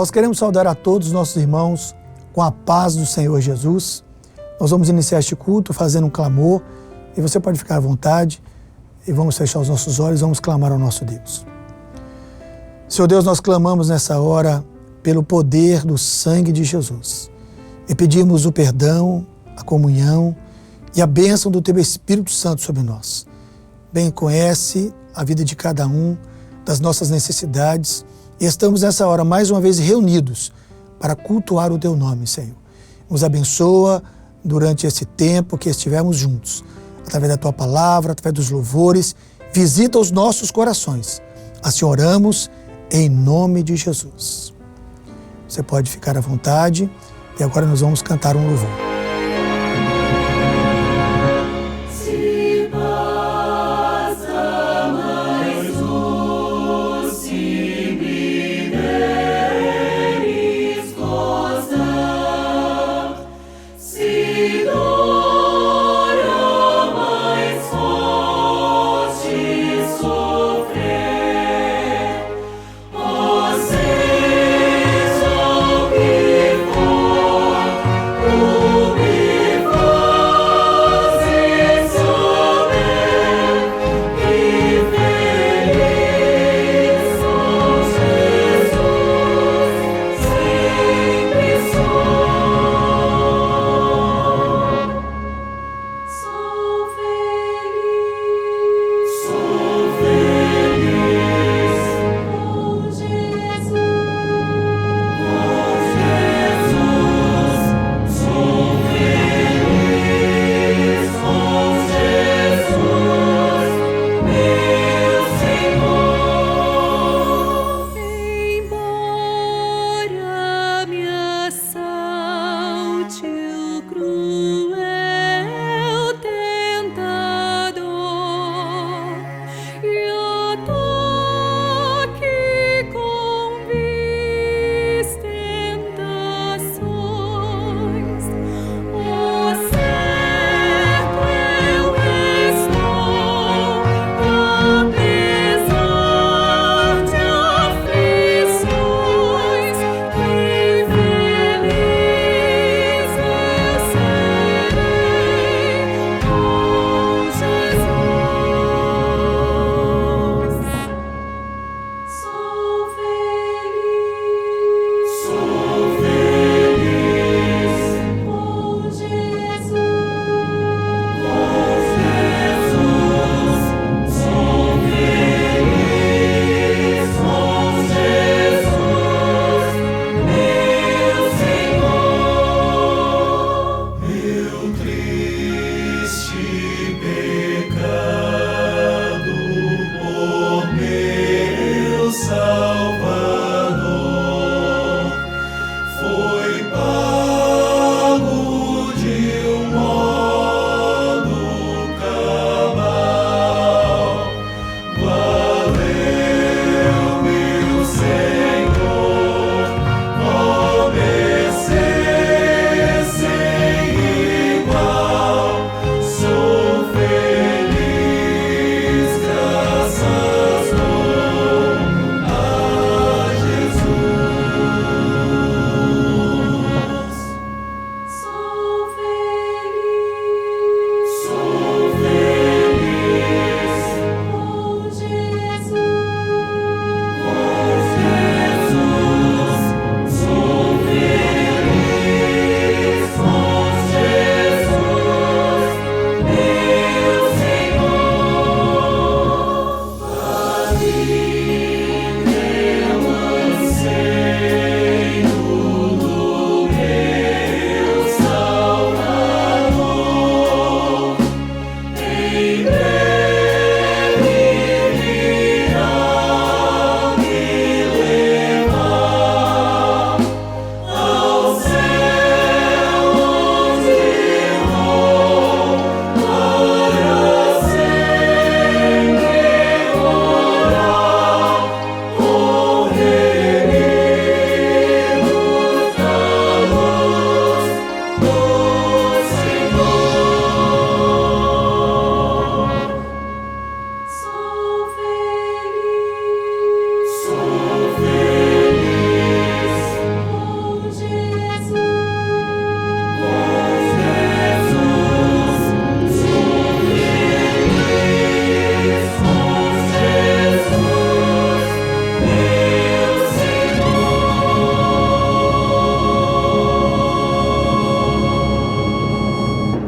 Nós queremos saudar a todos os nossos irmãos com a paz do Senhor Jesus. Nós vamos iniciar este culto fazendo um clamor e você pode ficar à vontade e vamos fechar os nossos olhos, vamos clamar ao nosso Deus. Senhor Deus, nós clamamos nessa hora pelo poder do sangue de Jesus e pedimos o perdão, a comunhão e a bênção do Teu Espírito Santo sobre nós. Bem conhece a vida de cada um, das nossas necessidades, e estamos nessa hora mais uma vez reunidos para cultuar o Teu nome, Senhor. Nos abençoa durante esse tempo que estivermos juntos, através da Tua palavra, através dos louvores, visita os nossos corações. Assim oramos em nome de Jesus. Você pode ficar à vontade e agora nós vamos cantar um louvor. Oh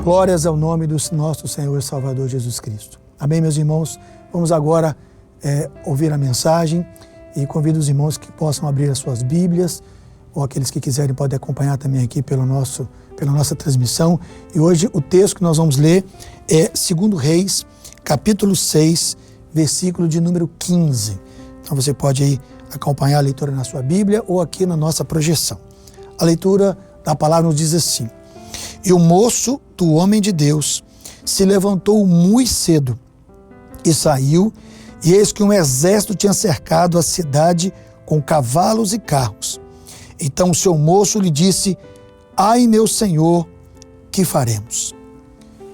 Glórias ao nome do nosso Senhor e Salvador Jesus Cristo. Amém, meus irmãos? Vamos agora ouvir a mensagem e convido os irmãos que possam abrir as suas Bíblias, ou aqueles que quiserem podem acompanhar também aqui pela nossa transmissão. E hoje o texto que nós vamos ler é 2 Reis, capítulo 6, versículo de número 15. Então você pode aí acompanhar a leitura na sua Bíblia ou aqui na nossa projeção. A leitura da palavra nos diz assim: E o moço do homem de Deus se levantou muito cedo e saiu, e eis que um exército tinha cercado a cidade com cavalos e carros. Então o seu moço lhe disse: Ai, meu senhor, que faremos?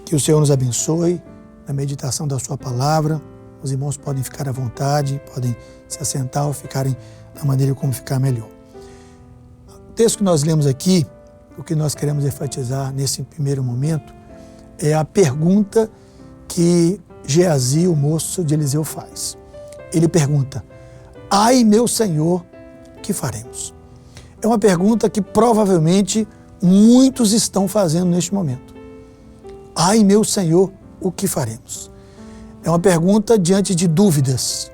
Que o Senhor nos abençoe na meditação da sua palavra. Os irmãos podem ficar à vontade, podem se assentar ou ficarem da maneira como ficar melhor. O texto que nós lemos aqui, o que nós queremos enfatizar nesse primeiro momento, é a pergunta que Geazi, o moço de Eliseu, faz. Ele pergunta: Ai, meu senhor, que faremos? É uma pergunta que provavelmente muitos estão fazendo neste momento. Ai, meu senhor, o que faremos? É uma pergunta diante de dúvidas,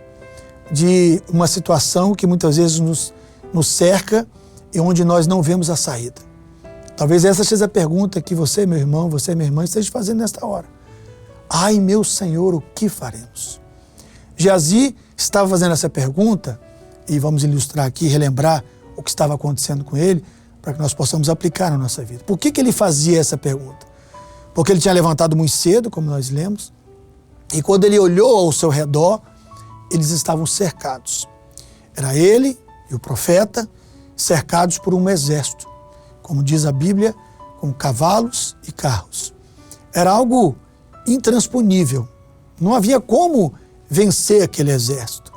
de uma situação que muitas vezes nos cerca e onde nós não vemos a saída. Talvez essa seja a pergunta que você, meu irmão, você, minha irmã, esteja fazendo nesta hora. Ai, meu Senhor, o que faremos? Geazi estava fazendo essa pergunta, e vamos ilustrar aqui, relembrar o que estava acontecendo com ele, para que nós possamos aplicar na nossa vida. Por que ele fazia essa pergunta? Porque ele tinha levantado muito cedo, como nós lemos, e quando ele olhou ao seu redor, eles estavam cercados. Era ele e o profeta cercados por um exército, como diz a Bíblia, com cavalos e carros. Era algo intransponível. Não havia como vencer aquele exército.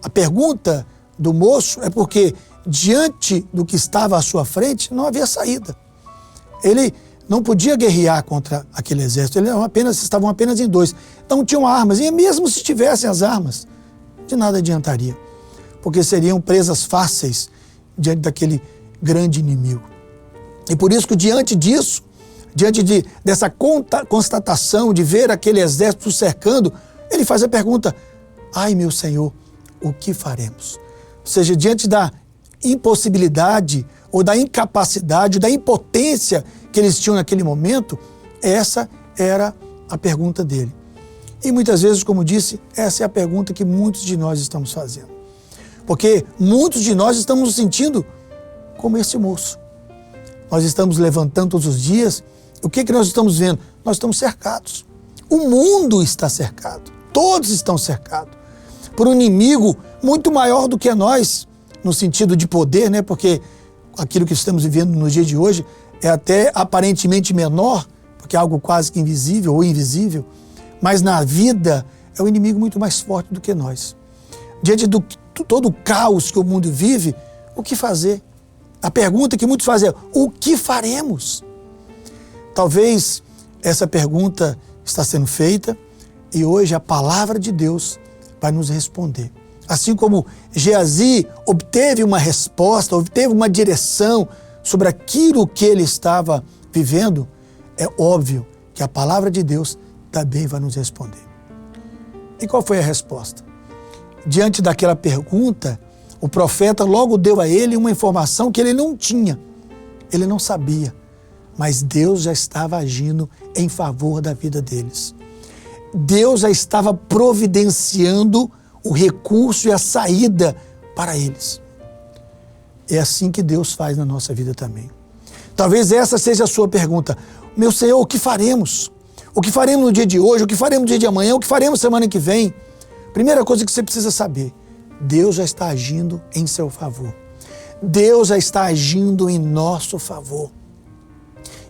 A pergunta do moço é porque, diante do que estava à sua frente, não havia saída. Ele não podia guerrear contra aquele exército, estavam apenas em dois. Não tinham armas, e mesmo se tivessem as armas, de nada adiantaria, porque seriam presas fáceis diante daquele grande inimigo. E por isso que diante disso, dessa constatação de ver aquele exército cercando, ele faz a pergunta: ai, meu Senhor, o que faremos? Ou seja, diante da impossibilidade ou da incapacidade, da impotência que eles tinham naquele momento, essa era a pergunta dele. E muitas vezes, como disse, essa é a pergunta que muitos de nós estamos fazendo. Porque muitos de nós estamos nos sentindo como esse moço. Nós estamos levantando todos os dias. O que nós estamos vendo? Nós estamos cercados. O mundo está cercado. Todos estão cercados por um inimigo muito maior do que nós, no sentido de poder, né? Porque aquilo que estamos vivendo no dia de hoje é até aparentemente menor, porque é algo quase que invisível ou invisível, mas na vida é um inimigo muito mais forte do que nós. Diante de todo o caos que o mundo vive, o que fazer? A pergunta que muitos fazem é: o que faremos? Talvez essa pergunta está sendo feita e hoje a palavra de Deus vai nos responder. Assim como Geazi obteve uma resposta, obteve uma direção sobre aquilo que ele estava vivendo, é óbvio que a palavra de Deus também vai nos responder. E qual foi a resposta? Diante daquela pergunta, o profeta logo deu a ele uma informação que ele não tinha, ele não sabia, mas Deus já estava agindo em favor da vida deles. Deus já estava providenciando o recurso e a saída para eles. É assim que Deus faz na nossa vida também. Talvez essa seja a sua pergunta: meu Senhor, o que faremos? O que faremos no dia de hoje? O que faremos no dia de amanhã? O que faremos semana que vem? Primeira coisa que você precisa saber: Deus já está agindo em seu favor. Deus já está agindo em nosso favor.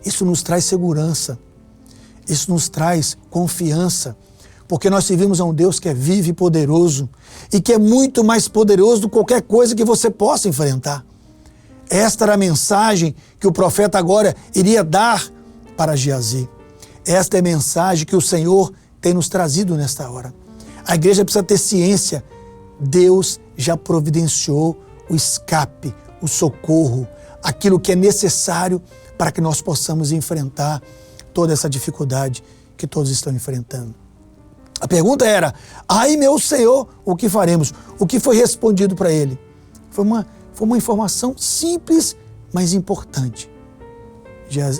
Isso nos traz segurança. Isso nos traz confiança. Porque nós servimos a um Deus que é vivo e poderoso e que é muito mais poderoso do que qualquer coisa que você possa enfrentar. Esta era a mensagem que o profeta agora iria dar para Geazi. Esta é a mensagem que o Senhor tem nos trazido nesta hora. A igreja precisa ter ciência. Deus já providenciou o escape, o socorro, aquilo que é necessário para que nós possamos enfrentar toda essa dificuldade que todos estão enfrentando. A pergunta era: ai meu Senhor, o que faremos? O que foi respondido para ele? Foi uma informação simples, mas importante.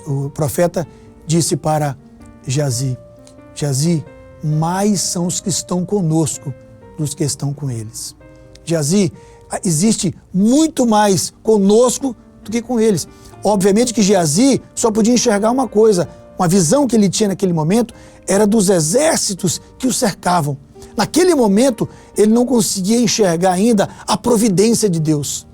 O profeta disse para Geazi: Geazi, mais são os que estão conosco dos que estão com eles. Geazi, existe muito mais conosco do que com eles. Obviamente que Geazi só podia enxergar uma coisa. Uma visão que ele tinha naquele momento era dos exércitos que o cercavam. Naquele momento, ele não conseguia enxergar ainda a providência de Deus.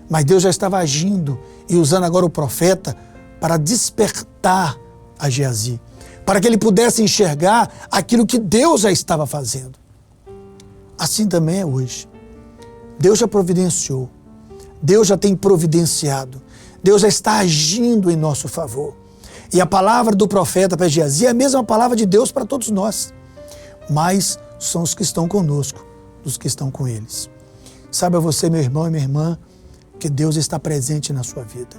Mas Deus já estava agindo e usando agora o profeta para despertar a Geazi, para que ele pudesse enxergar aquilo que Deus já estava fazendo. Assim também é hoje. Deus já providenciou, Deus já tem providenciado, Deus já está agindo em nosso favor. E a palavra do profeta para Geazi é a mesma palavra de Deus para todos nós. Mas são os que estão conosco, dos que estão com eles. Saiba você, meu irmão e minha irmã, que Deus está presente na sua vida.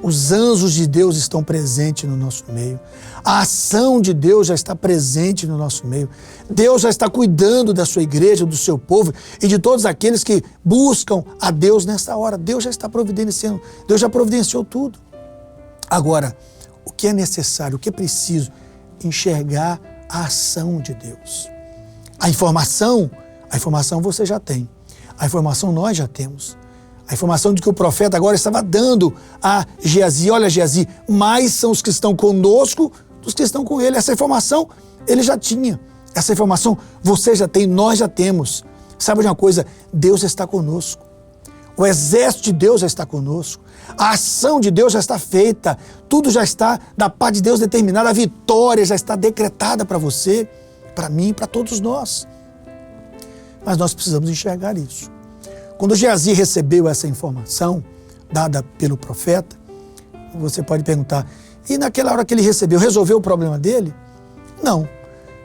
Os anjos de Deus estão presentes no nosso meio. A ação de Deus já está presente no nosso meio. Deus já está cuidando da sua igreja, do seu povo e de todos aqueles que buscam a Deus nesta hora. Deus já está providenciando. Deus já providenciou tudo. Agora, o que é necessário, o que é preciso? Enxergar a ação de Deus. A informação você já tem. A informação nós já temos. A informação de que o profeta agora estava dando a Geazi: olha, Geazi, mais são os que estão conosco dos que estão com ele. Essa informação ele já tinha. Essa informação você já tem, nós já temos. Sabe de uma coisa? Deus está conosco. O exército de Deus já está conosco. A ação de Deus já está feita. Tudo já está da parte de Deus determinada. A vitória já está decretada para você, para mim, para todos nós. Mas nós precisamos enxergar isso. Quando Geazi recebeu essa informação dada pelo profeta, você pode perguntar: e naquela hora que ele recebeu, resolveu o problema dele? Não,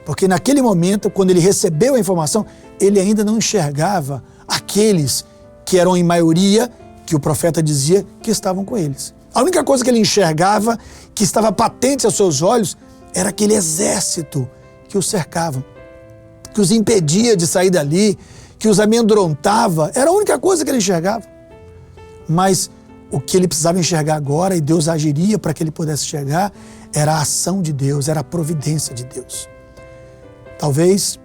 porque naquele momento, quando ele recebeu a informação, ele ainda não enxergava aqueles que eram em maioria, que o profeta dizia que estavam com eles. A única coisa que ele enxergava, que estava patente aos seus olhos, era aquele exército que os cercava, que os impedia de sair dali, que os amedrontava. Era a única coisa que ele enxergava. Mas o que ele precisava enxergar agora, e Deus agiria para que ele pudesse enxergar, era a ação de Deus, era a providência de Deus. Talvez,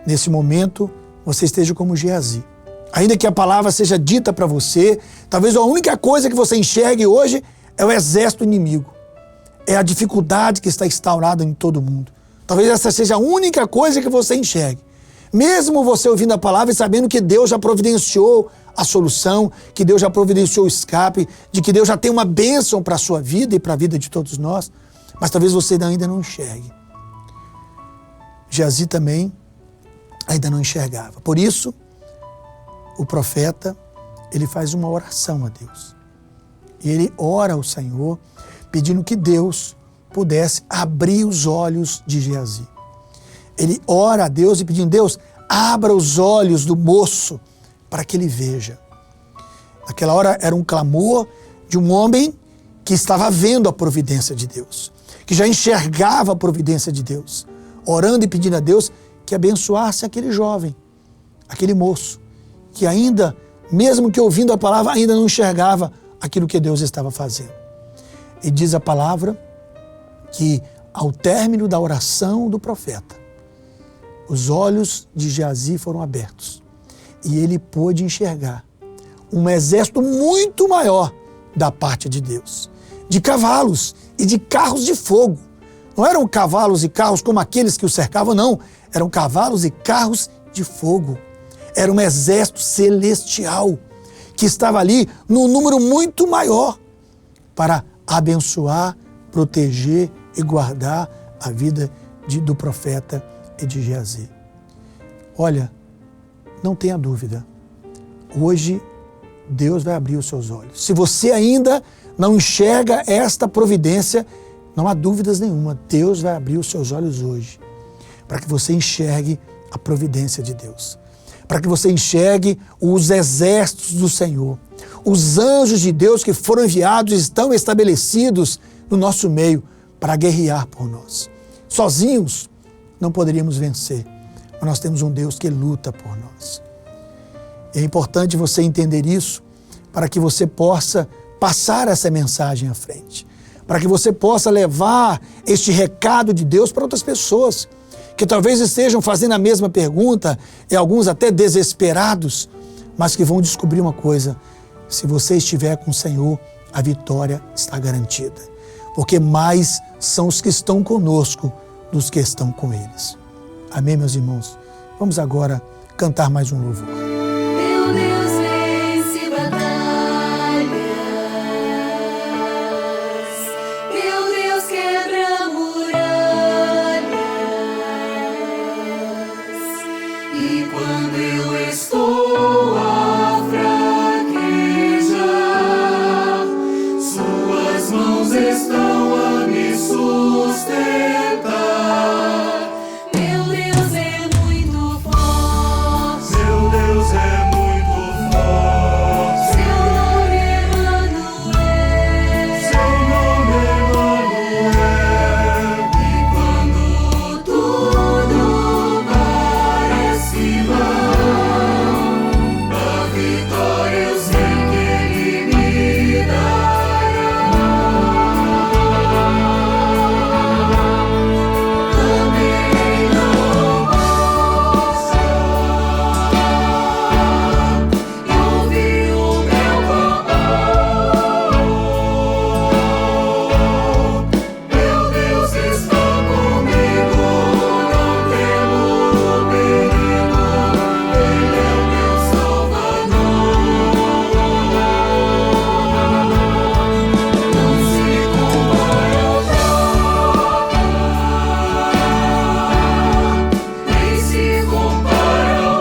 nesse momento, você esteja como Geazi. Ainda que a palavra seja dita para você, talvez a única coisa que você enxergue hoje é o exército inimigo. É a dificuldade que está instaurada em todo mundo. Talvez essa seja a única coisa que você enxergue. Mesmo você ouvindo a palavra e sabendo que Deus já providenciou a solução, que Deus já providenciou o escape, de que Deus já tem uma bênção para a sua vida e para a vida de todos nós, mas talvez você ainda não enxergue. Geazi também ainda não enxergava. Por isso, o profeta, ele faz uma oração a Deus. E ele ora ao Senhor, pedindo que Deus pudesse abrir os olhos de Geazi. Ele ora a Deus e pedindo: Deus, abra os olhos do moço para que ele veja. Naquela hora era um clamor de um homem que estava vendo a providência de Deus, que já enxergava a providência de Deus, orando e pedindo a Deus que abençoasse aquele jovem, aquele moço, que ainda, mesmo que ouvindo a palavra, ainda não enxergava aquilo que Deus estava fazendo. E diz a palavra que, ao término da oração do profeta, os olhos de Geazi foram abertos e ele pôde enxergar um exército muito maior da parte de Deus, de cavalos e de carros de fogo. Não eram cavalos e carros como aqueles que o cercavam, não. Eram cavalos e carros de fogo. Era um exército celestial que estava ali num número muito maior para abençoar, proteger e guardar a vida do profeta e de Geazi. Olha, não tenha dúvida. Hoje, Deus vai abrir os seus olhos. Se você ainda não enxerga esta providência, não há dúvidas nenhuma. Deus vai abrir os seus olhos hoje para que você enxergue a providência de Deus. Para que você enxergue os exércitos do Senhor. Os anjos de Deus que foram enviados estão estabelecidos no nosso meio para guerrear por nós. Sozinhos não poderíamos vencer, mas nós temos um Deus que luta por nós. É importante você entender isso para que você possa passar essa mensagem à frente, para que você possa levar este recado de Deus para outras pessoas que talvez estejam fazendo a mesma pergunta e alguns até desesperados, mas que vão descobrir uma coisa: se você estiver com o Senhor, a vitória está garantida, porque mais são os que estão conosco dos que estão com eles. Amém, meus irmãos? Vamos agora cantar mais um louvor. Meu Deus vence batalhas, meu Deus quebra muralhas, e quando eu estou a fraquejar, suas mãos estão a me sustentar. Meu Deus é muito forte, meu Deus é muito forte. Seu nome é Emanuel, seu nome é Emanuel. E quando tudo parece mal, a vitória eu sei que Ele me dará. Também não posso e ouvir o meu clamor. Meu Deus está comigo, não temo perigo. Ele é o meu Salvador. Não se compara ao Papa, nem se compara ao ouro.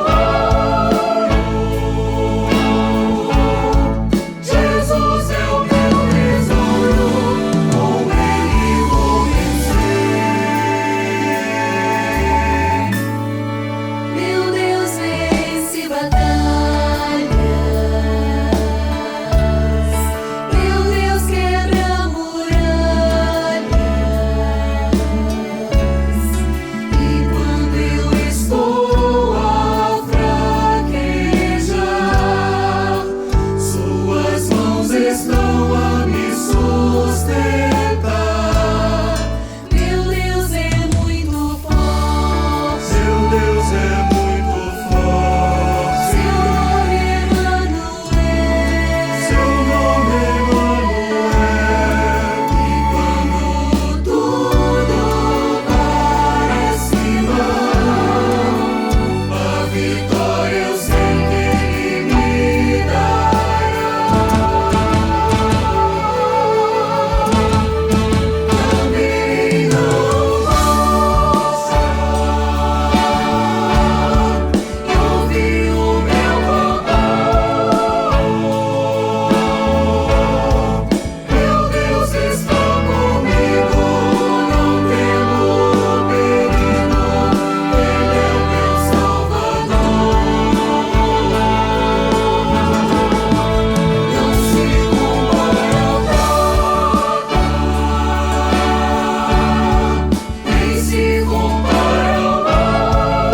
Jesus é o meu tesouro, com Ele vou vencer. Meu Deus vence batalhas, meu Deus quebra muralhas, e quando eu estou a fraquejar, suas mãos estão a me sustentar. Meu Deus é muito forte, seu Deus é muito forte. Seu nome é Emanuel, seu nome é Emanuel. E quando tudo parece mal, a vitória eu sei que Ele me dará. Também não posso e ouvir o meu clamor. Meu Deus está comigo, não temo perigo. Ele é o meu Salvador. Não se compara ao Papa, nem se compara ao ouro.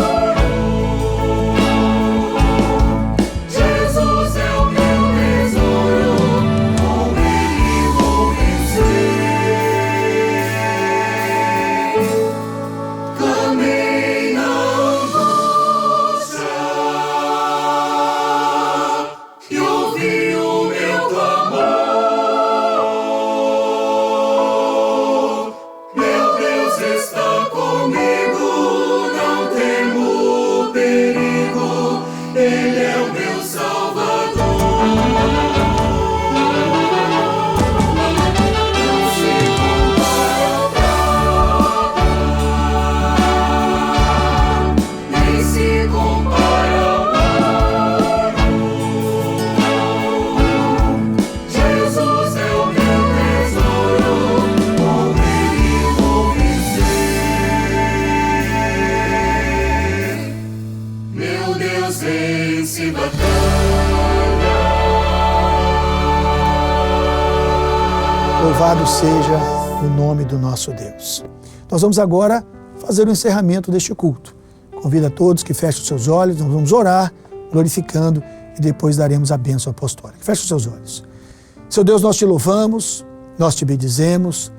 Jesus é o meu tesouro, com Ele vou vencer. Clamei, não buscar, e ouvi o meu clamor. Meu Deus está comigo, não temo perigo. Ele é o meu Salvador. Não se compara ao Papa, nem se compara ao ouro. Jesus é o meu tesouro, com Ele vou vencer. Meu Deus vence batalha. Louvado seja no nome do nosso Deus. Nós vamos agora fazer o encerramento deste culto. Convido a todos que fechem os seus olhos, nós vamos orar, glorificando, e depois daremos a bênção apostólica. Feche os seus olhos. Seu Deus, nós te louvamos, nós te bendizemos,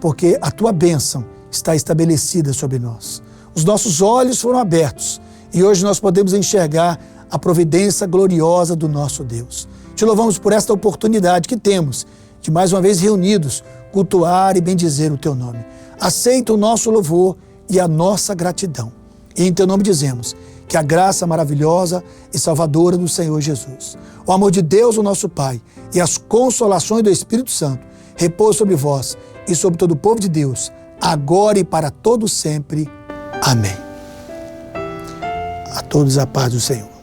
porque a tua bênção está estabelecida sobre nós. Os nossos olhos foram abertos e hoje nós podemos enxergar a providência gloriosa do nosso Deus. Te louvamos por esta oportunidade que temos de mais uma vez reunidos, cultuar e bendizer o teu nome. Aceita o nosso louvor e a nossa gratidão. E em teu nome dizemos que a graça maravilhosa e salvadora do Senhor Jesus, o amor de Deus, o nosso Pai, e as consolações do Espírito Santo repousem sobre vós e sobre todo o povo de Deus, agora e para todo sempre. Amém. A todos a paz do Senhor.